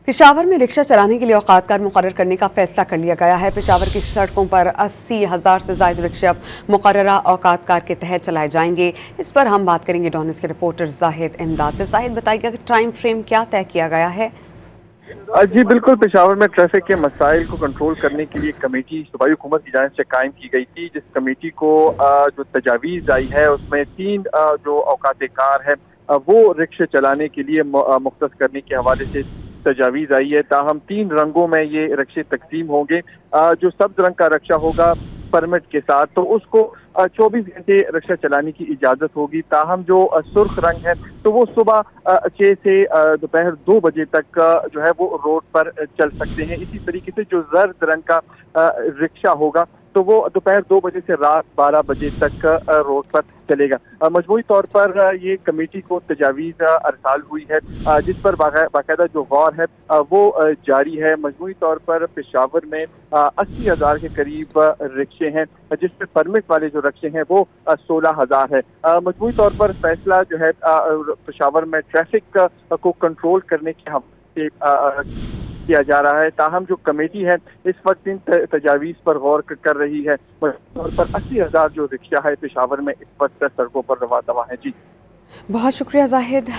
पेशावर में रिक्शा चलाने के लिए औकातकार मुकर्रर करने का फैसला कर लिया गया है। पेशावर की सड़कों पर 80,000 से ज्यादा रिक्शे अब मुकर्ररा औकातकार के तहत चलाए जाएंगे। इस पर हम बात करेंगे डॉनिस के रिपोर्टर जाहिद इमदाद से। जाहिद, बताइएगा कि टाइम फ्रेम क्या तय किया गया है? जी बिल्कुल, पेशावर में ट्रैफिक के मसाइल को कंट्रोल करने के लिए कमेटी सूबाई हुकूमत की जानिब से कायम की गई थी, जिस कमेटी को जो तजावीज़ आई है उसमें 3 जो औकात-ए-कार है वो रिक्शे चलाने के लिए मुख्तस करने के हवाले से तजावीज़ आई है। ताहम 3 रंगों में ये रिक्शे तकसीम होंगे। जो सब्ज रंग का रिक्शा होगा परमिट के साथ, तो उसको 24 घंटे रिक्शा चलाने की इजाज़त होगी। ताहम जो सुर्ख रंग है तो वो सुबह 6 से दोपहर 2 बजे तक जो है वो रोड पर चल सकते हैं। इसी तरीके से जो जर्द रंग का रिक्शा होगा तो वो दोपहर 2 बजे से रात 12 बजे तक रोड पर चलेगा। मजमूई तौर पर ये कमेटी को तजावीज़ अरसाल हुई है, जिस पर बाकायदा जो गौर है वो जारी है। मजमूई तौर पर पेशावर में 80,000 के करीब रिक्शे हैं, जिसमें परमिट वाले जो रिक्शे हैं वो 16,000 है। मजमूई तौर पर फैसला जो है पेशावर में ट्रैफिक को कंट्रोल करने के हवाले से किया जा रहा है। ताहम जो कमेटी है इस वक्त इन तजावीज़ पर गौर कर रही है। तौर पर 80,000 जो रिक्शा है पेशावर में इस वक्त सड़कों पर रवा दवा है। जी बहुत शुक्रिया जाहिद।